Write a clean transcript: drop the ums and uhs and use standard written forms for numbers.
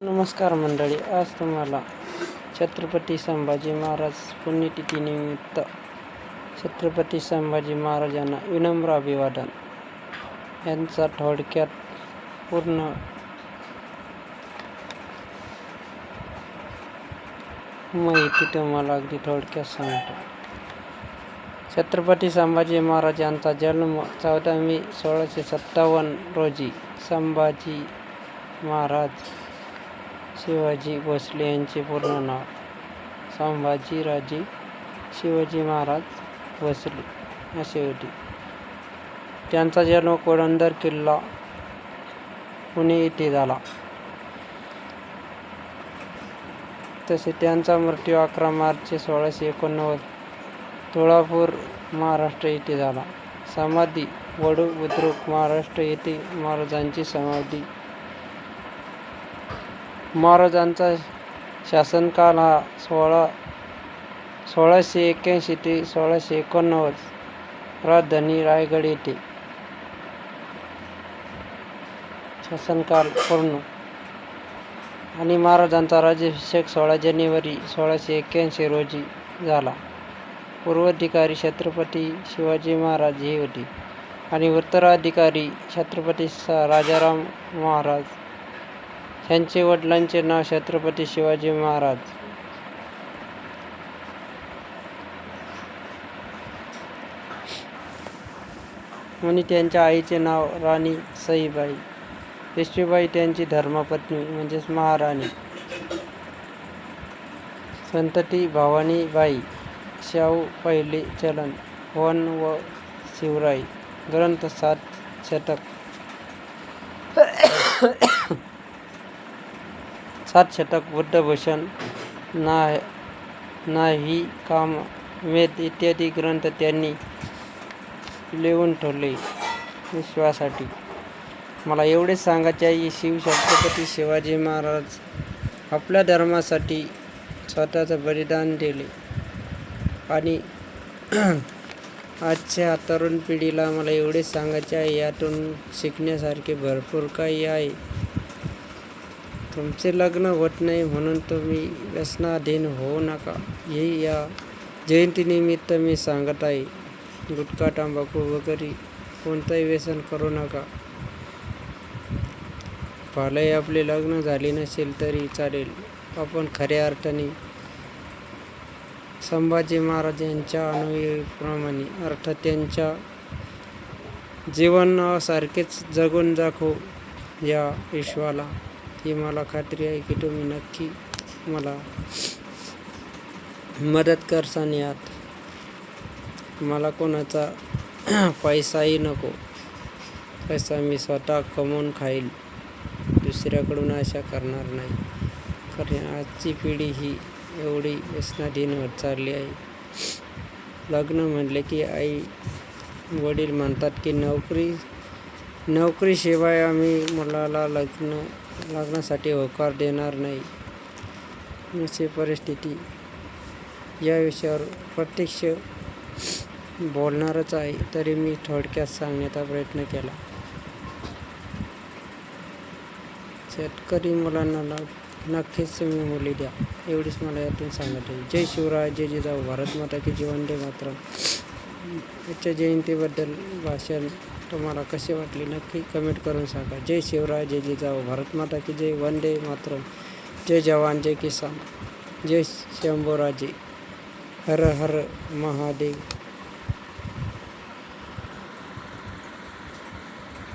नमस्कार मंडळी, आज तुम्हाला छत्रपती संभाजी महाराज पुण्यतिथीनिमित्त छत्रपती संभाजी महाराजांना विनम्र अभिवादन यांचा थोडक्यात पूर्ण माहिती तुम्हाला अगदी थोडक्यात सांगतो. छत्रपती संभाजी महाराज यांचा जन्म 14 मे 1657 रोजी संभाजी महाराज शिवाजी भोसले यांचे पूर्ण नाव संभाजीराजे शिवाजी महाराज भोसले असे होते. त्यांचा जन्म कोडंदर किल्ला पुणे येथे झाला. तसे त्यांचा मृत्यू 11 मार्च 1689 तुळापूर महाराष्ट्र येथे झाला. समाधी वडू बुद्रुक महाराष्ट्र येथे महाराजांची समाधी. महाराजांचा शासनकाल हा 1681 ते 1689. राजधानी रायगड येथे शासनकाल पूर्ण. आणि महाराजांचा राज्याभिषेक 16 जानेवारी 1681 रोजी झाला. पूर्वाधिकारी छत्रपती शिवाजी महाराज हे होते आणि उत्तराधिकारी छत्रपती राजाराम महाराज. त्यांचे वडिलांचे नाव छत्रपती शिवाजी महाराज आणि त्यांच्या आईचे नाव राणी सईबाई. पेशवेबाई त्यांची धर्मपत्नी म्हणजेच महाराणी. संतती भवानीबाई, शाहू पहिले चलन, वन व शिवराई. ग्रंथ 7 शतक 7 शतक बुद्धभूषण नाही कामवेद इत्यादी ग्रंथ त्यांनी लिहून ठेवले. विश्वासाठी मला एवढेच सांगायचे आहे की छत्रपती शिवाजी महाराज आपल्या धर्मासाठी स्वतःचं बलिदान दिले आणि आजच्या तरुण पिढीला मला एवढेच सांगायचे आहे, यातून शिकण्यासारखे भरपूर काही आहे. तुमचे लग्न होत नाही म्हणून तुम्ही व्यसनाधीन होऊ नका, हे या जयंतीनिमित्त मी सांगत आहे. गुटखा तंबाखू वगैरे कोणतंही व्यसन करू नका. भले आपले लग्न झाले नसेल तरी चालेल, आपण खऱ्या अर्थाने संभाजी महाराज यांच्या अनुयायीप्रमाणे अर्थात त्यांच्या जीवनासारखेच जगून दाखवू या विश्वाला. ही मला खात्री आहे की तुम्ही नक्की मला मदत करसान. यात मला कोणाचा पैसाही नको. पैसा मी स्वतः कमवून खाईल, दुसऱ्याकडून आशा करणार नाही. कारण आजची पिढी ही एवढी व्यसनाधीन होत चालली आहे. लग्न म्हटले की आई वडील म्हणतात की नोकरीशिवाय आम्ही मुलाला लग्नासाठी होकार देणार नाही. अशी परिस्थिती. या विषयावर प्रत्यक्ष बोलणारच आहे, तरी मी थोडक्यात सांगण्याचा प्रयत्न केला. शेतकरी मुलांना नक्कीच तुम्ही मुली द्या, एवढीच मला यातून सांगत आहे. जय शिवराय, जय जिजाऊ, भारत माता की जय, वंदे मातरम. याच्या जयंतीबद्दल भाषण तुम्हाला कसे वाटले नक्की कमेंट करून सांगा. जय शिवराय, जय जिजाऊ, भारत माता की जय, वंदे मातरम. जय जवान, जय किसान, जय शंभूराजे, हर हर महादेव.